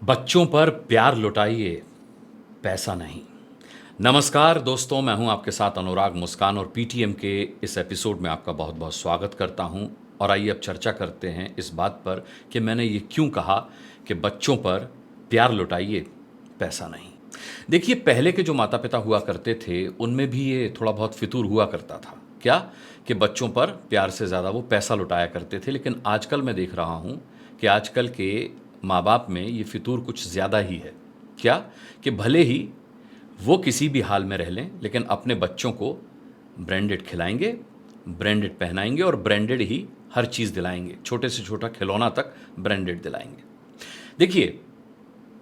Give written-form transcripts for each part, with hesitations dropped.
बच्चों पर प्यार लुटाइए, पैसा नहीं। नमस्कार दोस्तों, मैं हूं आपके साथ अनुराग मुस्कान और पीटीएम के इस एपिसोड में आपका बहुत बहुत स्वागत करता हूं। और आइए अब चर्चा करते हैं इस बात पर कि मैंने ये क्यों कहा कि बच्चों पर प्यार लुटाइए, पैसा नहीं। देखिए, पहले के जो माता पिता हुआ करते थे उनमें भी ये थोड़ा बहुत फितूर हुआ करता था। क्या कि बच्चों पर प्यार से ज़्यादा वो पैसा लुटाया करते थे। लेकिन आजकल मैं देख रहा हूँ कि आजकल के माँ बाप में ये फितूर कुछ ज़्यादा ही है। क्या कि भले ही वो किसी भी हाल में रह लें, लेकिन अपने बच्चों को ब्रांडेड खिलाएंगे, ब्रांडेड पहनाएंगे और ब्रांडेड ही हर चीज़ दिलाएंगे। छोटे से छोटा खिलौना तक ब्रांडेड दिलाएंगे। देखिए,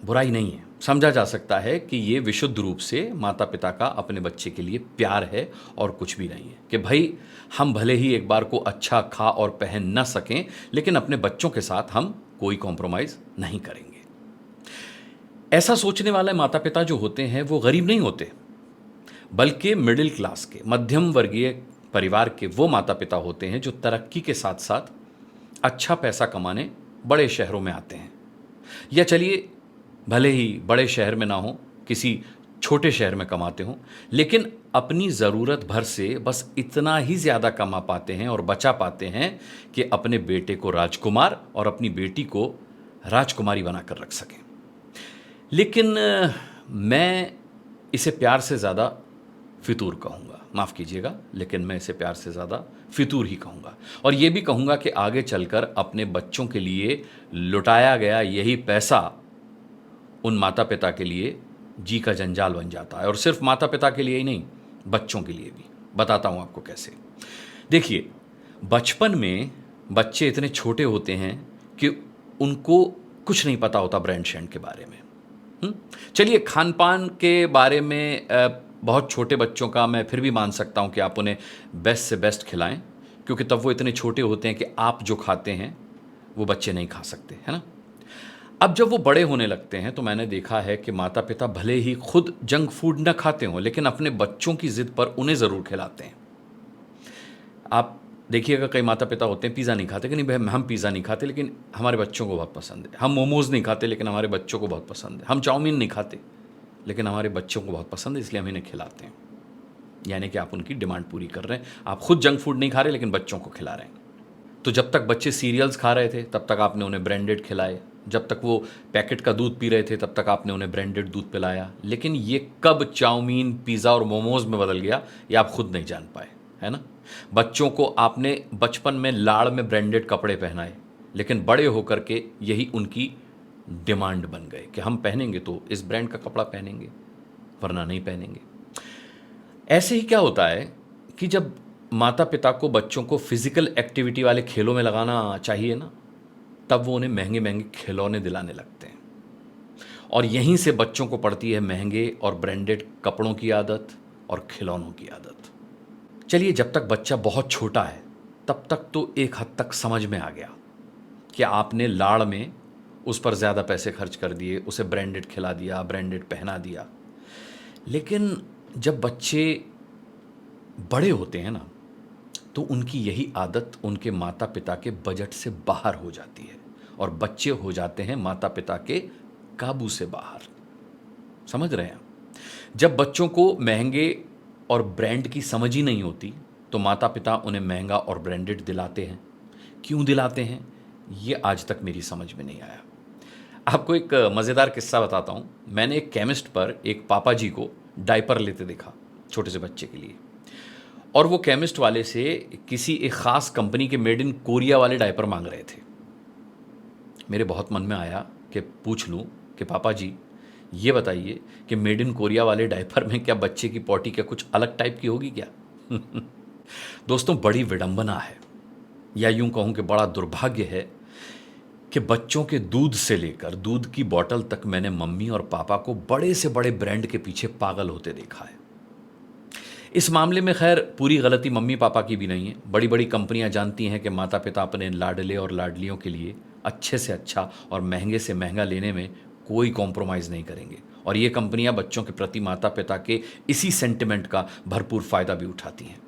बुराई नहीं है, समझा जा सकता है कि ये विशुद्ध रूप से माता पिता का अपने बच्चे के लिए प्यार है और कुछ भी नहीं है। कि भाई, हम भले ही एक बार को अच्छा खा और पहन न सकें, लेकिन अपने बच्चों के साथ हम कोई कॉम्प्रोमाइज़ नहीं करेंगे। ऐसा सोचने वाले माता पिता जो होते हैं वो गरीब नहीं होते, बल्कि मिडिल क्लास के, मध्यम वर्गीय परिवार के वो माता पिता होते हैं जो तरक्की के साथ साथ अच्छा पैसा कमाने बड़े शहरों में आते हैं। या चलिए, भले ही बड़े शहर में ना हो, किसी छोटे शहर में कमाते हों, लेकिन अपनी ज़रूरत भर से बस इतना ही ज़्यादा कमा पाते हैं और बचा पाते हैं कि अपने बेटे को राजकुमार और अपनी बेटी को राजकुमारी बनाकर रख सकें। लेकिन मैं इसे प्यार से ज़्यादा फितूर कहूँगा। माफ़ कीजिएगा, लेकिन मैं इसे प्यार से ज़्यादा फितूर ही कहूँगा। और ये भी कहूँगा कि आगे चलकर अपने बच्चों के लिए लुटाया गया यही पैसा उन माता पिता के लिए जी का जंजाल बन जाता है। और सिर्फ माता पिता के लिए ही नहीं, बच्चों के लिए भी। बताता हूँ आपको कैसे। देखिए, बचपन में बच्चे इतने छोटे होते हैं कि उनको कुछ नहीं पता होता ब्रांड शैंड के बारे में। चलिए, खान पान के बारे में बहुत छोटे बच्चों का मैं फिर भी मान सकता हूँ कि आप उन्हें बेस्ट से बेस्ट खिलाएं, क्योंकि तब वो इतने छोटे होते हैं कि आप जो खाते हैं वो बच्चे नहीं खा सकते, है ना। अब जब वो बड़े होने लगते हैं तो मैंने देखा है कि माता पिता भले ही खुद जंक फूड न खाते हों, लेकिन अपने बच्चों की जिद पर उन्हें ज़रूर खिलाते हैं। आप देखिएगा, कई माता पिता होते हैं पिज़्ज़ा नहीं खाते कि नहीं भाई, हम पिज़्ज़ा नहीं खाते लेकिन हमारे बच्चों को बहुत पसंद है। हम मोमोज़ नहीं खाते लेकिन हमारे बच्चों को बहुत पसंद है। हम चाउमीन नहीं खाते लेकिन हमारे बच्चों को बहुत पसंद है, इसलिए हम इन्हें खिलाते हैं। यानी कि आप उनकी डिमांड पूरी कर रहे हैं। आप खुद जंक फूड नहीं खा रहे लेकिन बच्चों को खिला रहे हैं। तो जब तक बच्चे सीरियल्स खा रहे थे तब तक आपने उन्हें ब्रांडेड खिलाए। जब तक वो पैकेट का दूध पी रहे थे तब तक आपने उन्हें ब्रांडेड दूध पिलाया। लेकिन ये कब चाउमीन, पिज़्ज़ा और मोमोज़ में बदल गया, ये आप खुद नहीं जान पाए, है ना। बच्चों को आपने बचपन में लाड़ में ब्रांडेड कपड़े पहनाए, लेकिन बड़े होकर के यही उनकी डिमांड बन गए कि हम पहनेंगे तो इस ब्रांड का कपड़ा पहनेंगे, वरना नहीं पहनेंगे। ऐसे ही क्या होता है कि जब माता पिता को बच्चों को फिजिकल एक्टिविटी वाले खेलों में लगाना चाहिए ना, तब वो उन्हें महंगे महंगे खिलौने दिलाने लगते हैं। और यहीं से बच्चों को पड़ती है महंगे और ब्रांडेड कपड़ों की आदत और खिलौनों की आदत। चलिए, जब तक बच्चा बहुत छोटा है तब तक तो एक हद तक समझ में आ गया कि आपने लाड़ में उस पर ज़्यादा पैसे खर्च कर दिए, उसे ब्रांडेड खिला दिया, ब्रांडेड पहना दिया। लेकिन जब बच्चे बड़े होते हैं ना, तो उनकी यही आदत उनके माता पिता के बजट से बाहर हो जाती है और बच्चे हो जाते हैं माता पिता के काबू से बाहर। समझ रहे हैं। जब बच्चों को महंगे और ब्रांड की समझ ही नहीं होती तो माता पिता उन्हें महंगा और ब्रांडेड दिलाते हैं। क्यों दिलाते हैं, ये आज तक मेरी समझ में नहीं आया। आपको एक मज़ेदार किस्सा बताता हूँ। मैंने एक केमिस्ट पर एक पापा जी को डायपर लेते देखा छोटे से बच्चे के लिए। और वो केमिस्ट वाले से किसी एक ख़ास कंपनी के मेड इन कोरिया वाले डायपर मांग रहे थे। मेरे बहुत मन में आया कि पूछ लूँ कि पापा जी, ये बताइए कि मेड इन कोरिया वाले डायपर में क्या बच्चे की पॉटी क्या कुछ अलग टाइप की होगी क्या। दोस्तों, बड़ी विडंबना है, या यूं कहूँ कि बड़ा दुर्भाग्य है कि बच्चों के दूध से लेकर दूध की बोतल तक मैंने मम्मी और पापा को बड़े से बड़े ब्रांड के पीछे पागल होते देखा है। इस मामले में खैर पूरी गलती मम्मी पापा की भी नहीं है। बड़ी बड़ी कंपनियां जानती हैं कि माता पिता अपने लाडले और लाडलियों के लिए अच्छे से अच्छा और महंगे से महंगा लेने में कोई कॉम्प्रोमाइज़ नहीं करेंगे। और ये कंपनियां बच्चों के प्रति माता पिता के इसी सेंटिमेंट का भरपूर फ़ायदा भी उठाती हैं।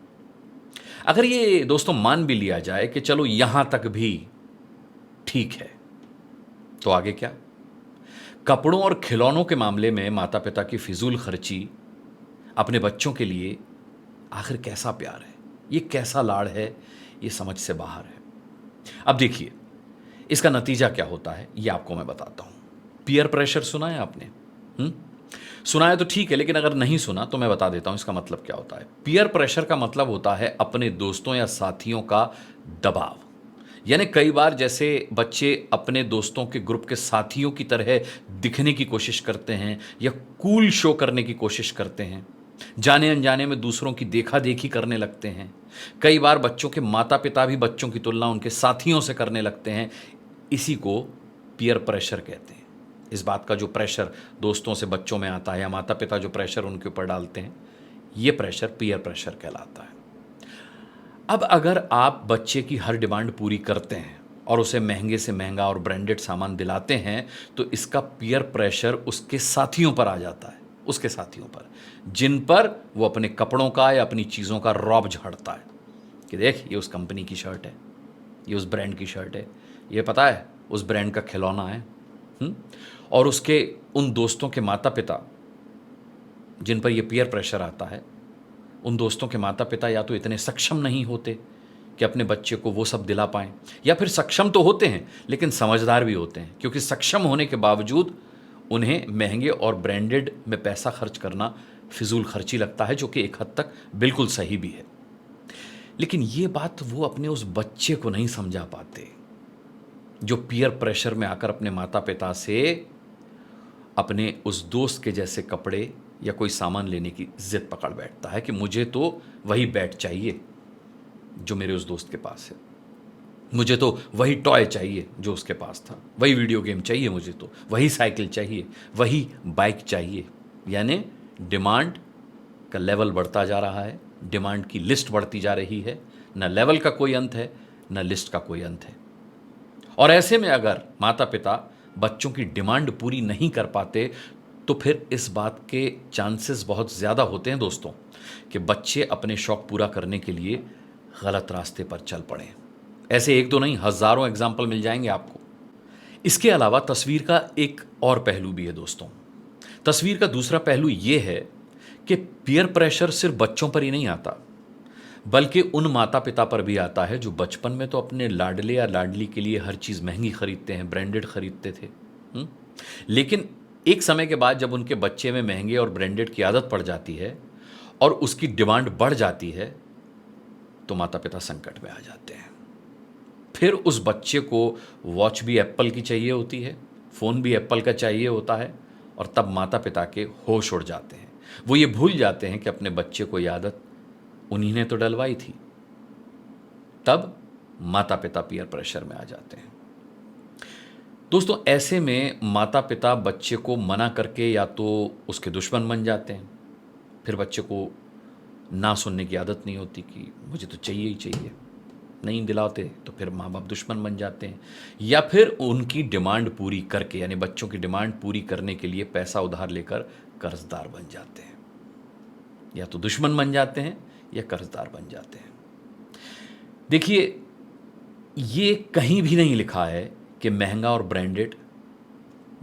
अगर ये दोस्तों मान भी लिया जाए कि चलो यहाँ तक भी ठीक है, तो आगे क्या। कपड़ों और खिलौनों के मामले में माता पिता की फिजूल खर्ची अपने बच्चों के लिए आखिर कैसा प्यार है, ये कैसा लाड़ है, ये समझ से बाहर है। अब देखिए, इसका नतीजा क्या होता है ये आपको मैं बताता हूं। पीयर प्रेशर सुना है आपने? सुना है तो ठीक है, लेकिन अगर नहीं सुना तो मैं बता देता हूं इसका मतलब क्या होता है। पीयर प्रेशर का मतलब होता है अपने दोस्तों या साथियों का दबाव। यानी कई बार जैसे बच्चे अपने दोस्तों के ग्रुप के साथियों की तरह दिखने की कोशिश करते हैं या कूल शो करने की कोशिश करते हैं, जाने अनजाने में दूसरों की देखा देखी करने लगते हैं। कई बार बच्चों के माता पिता भी बच्चों की तुलना उनके साथियों से करने लगते हैं। इसी को पीयर प्रेशर कहते हैं। इस बात का जो प्रेशर दोस्तों से बच्चों में आता है या माता पिता जो प्रेशर उनके ऊपर डालते हैं, यह प्रेशर पीयर प्रेशर कहलाता है। अब अगर आप बच्चे की हर डिमांड पूरी करते हैं और उसे महंगे से महंगा और ब्रांडेड सामान दिलाते हैं, तो इसका पीयर प्रेशर उसके साथियों पर आ जाता है, उसके साथियों पर, जिन पर वो अपने कपड़ों का या अपनी चीज़ों का रौब झाड़ता है कि देख ये उस कंपनी की शर्ट है, ये उस ब्रांड की शर्ट है, ये पता है उस ब्रांड का खिलौना है। और उसके उन दोस्तों के माता पिता जिन पर यह पीयर प्रेशर आता है, उन दोस्तों के माता पिता या तो इतने सक्षम नहीं होते कि अपने बच्चे को वो सब दिला पाएं, या फिर सक्षम तो होते हैं लेकिन समझदार भी होते हैं, क्योंकि सक्षम होने के बावजूद उन्हें महंगे और ब्रांडेड में पैसा खर्च करना फिजूल खर्ची लगता है, जो कि एक हद तक बिल्कुल सही भी है। लेकिन ये बात वो अपने उस बच्चे को नहीं समझा पाते जो पीयर प्रेशर में आकर अपने माता पिता से अपने उस दोस्त के जैसे कपड़े या कोई सामान लेने की जिद पकड़ बैठता है कि मुझे तो वही बैट चाहिए जो मेरे उस दोस्त के पास है, मुझे तो वही टॉय चाहिए जो उसके पास था, वही वीडियो गेम चाहिए, मुझे तो वही साइकिल चाहिए, वही बाइक चाहिए। यानी डिमांड का लेवल बढ़ता जा रहा है, डिमांड की लिस्ट बढ़ती जा रही है, न लेवल का कोई अंत है न लिस्ट का कोई अंत है। और ऐसे में अगर माता पिता बच्चों की डिमांड पूरी नहीं कर पाते तो फिर इस बात के चांसेस बहुत ज़्यादा होते हैं दोस्तों कि बच्चे अपने शौक पूरा करने के लिए गलत रास्ते पर चल पड़े। ऐसे एक दो नहीं, हज़ारों एग्जाम्पल मिल जाएंगे आपको। इसके अलावा तस्वीर का एक और पहलू भी है दोस्तों। तस्वीर का दूसरा पहलू यह है कि पीयर प्रेशर सिर्फ बच्चों पर ही नहीं आता, बल्कि उन माता पिता पर भी आता है जो बचपन में तो अपने लाडले या लाडली के लिए हर चीज़ महंगी खरीदते हैं, ब्रांडेड खरीदते थे। लेकिन एक समय के बाद जब उनके बच्चे में महंगे और ब्रांडेड की आदत पड़ जाती है और उसकी डिमांड बढ़ जाती है, तो माता पिता संकट में आ जाते हैं। फिर उस बच्चे को वॉच भी एप्पल की चाहिए होती है, फ़ोन भी एप्पल का चाहिए होता है, और तब माता पिता के होश उड़ जाते हैं। वो ये भूल जाते हैं कि अपने बच्चे को ये आदत उन्हीं ने तो डलवाई थी। तब माता पिता पीयर प्रेशर में आ जाते हैं। दोस्तों, ऐसे में माता पिता बच्चे को मना करके या तो उसके दुश्मन बन जाते हैं, फिर बच्चे को ना सुनने की आदत नहीं होती कि मुझे तो चाहिए ही चाहिए, नहीं दिलाते तो फिर माँ बाप दुश्मन बन जाते हैं, या फिर उनकी डिमांड पूरी करके, यानी बच्चों की डिमांड पूरी करने के लिए पैसा उधार लेकर कर्जदार बन जाते हैं। या तो दुश्मन बन जाते हैं या कर्जदार बन जाते हैं। देखिए, ये कहीं भी नहीं लिखा है कि महंगा और ब्रांडेड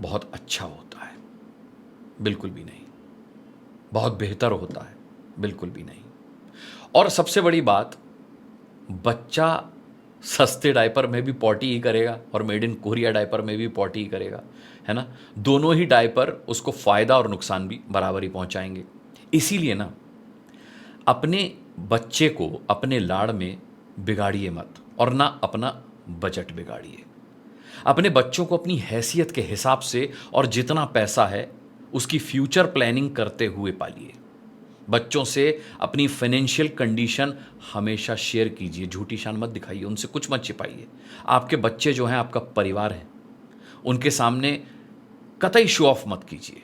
बहुत अच्छा होता है, बिल्कुल भी नहीं। बहुत बेहतर होता है, बिल्कुल भी नहीं। और सबसे बड़ी बात, बच्चा सस्ते डायपर में भी पॉटी ही करेगा और मेड इन कोरिया डायपर में भी पॉटी ही करेगा, है ना। दोनों ही डायपर उसको फायदा और नुकसान भी बराबर ही पहुंचाएंगे। इसीलिए ना, अपने बच्चे को अपने लाड़ में बिगाड़िए मत, और ना अपना बजट बिगाड़िए। अपने बच्चों को अपनी हैसियत के हिसाब से और जितना पैसा है उसकी फ्यूचर प्लानिंग करते हुए पालिए। बच्चों से अपनी फाइनेंशियल कंडीशन हमेशा शेयर कीजिए, झूठी शान मत दिखाइए, उनसे कुछ मत छिपाइए। आपके बच्चे जो हैं आपका परिवार है, उनके सामने कतई शो ऑफ मत कीजिए।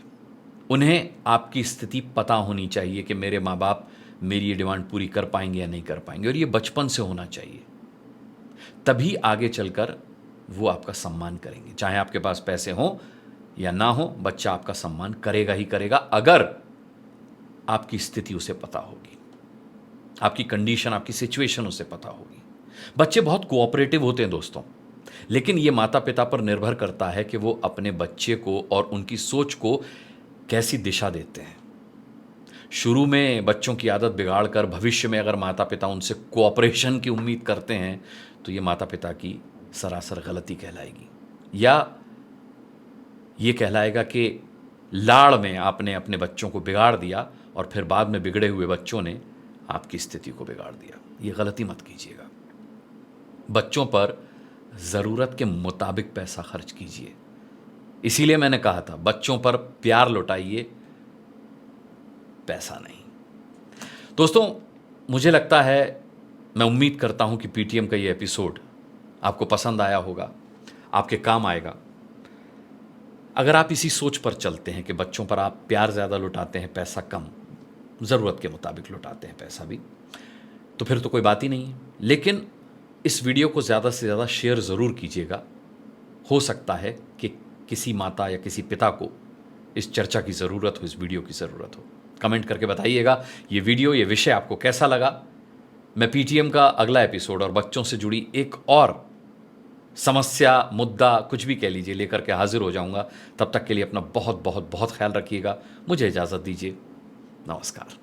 उन्हें आपकी स्थिति पता होनी चाहिए कि मेरे माँ बाप मेरी ये डिमांड पूरी कर पाएंगे या नहीं कर पाएंगे, और ये बचपन से होना चाहिए। तभी आगे चलकर वो आपका सम्मान करेंगे। चाहे आपके पास पैसे हों या ना हो, बच्चा आपका सम्मान करेगा ही करेगा, अगर आपकी स्थिति उसे पता होगी, आपकी कंडीशन, आपकी सिचुएशन उसे पता होगी। बच्चे बहुत कोऑपरेटिव होते हैं दोस्तों। लेकिन ये माता पिता पर निर्भर करता है कि वो अपने बच्चे को और उनकी सोच को कैसी दिशा देते हैं। शुरू में बच्चों की आदत बिगाड़कर भविष्य में अगर माता पिता उनसे कोऑपरेशन की उम्मीद करते हैं तो ये माता पिता की सरासर गलती कहलाएगी, या ये कहलाएगा कि लाड़ में आपने अपने बच्चों को बिगाड़ दिया और फिर बाद में बिगड़े हुए बच्चों ने आपकी स्थिति को बिगाड़ दिया। ये गलती मत कीजिएगा। बच्चों पर ज़रूरत के मुताबिक पैसा खर्च कीजिए। इसीलिए मैंने कहा था बच्चों पर प्यार लौटाइए, पैसा नहीं। दोस्तों, मुझे लगता है, मैं उम्मीद करता हूं कि पीटीएम का ये एपिसोड आपको पसंद आया होगा, आपके काम आएगा। अगर आप इसी सोच पर चलते हैं कि बच्चों पर आप प्यार ज़्यादा लुटाते हैं, पैसा कम, ज़रूरत के मुताबिक लुटाते हैं पैसा भी, तो फिर तो कोई बात ही नहीं है। लेकिन इस वीडियो को ज़्यादा से ज़्यादा शेयर ज़रूर कीजिएगा। हो सकता है कि किसी माता या किसी पिता को इस चर्चा की ज़रूरत हो, इस वीडियो की ज़रूरत हो। कमेंट करके बताइएगा ये वीडियो, ये विषय आपको कैसा लगा। मैं पीटीएम का अगला एपिसोड और बच्चों से जुड़ी एक और समस्या, मुद्दा, कुछ भी कह लीजिए, लेकर के हाजिर हो जाऊंगा। तब तक के लिए अपना बहुत बहुत बहुत ख्याल रखिएगा। मुझे इजाज़त दीजिए। नमस्कार।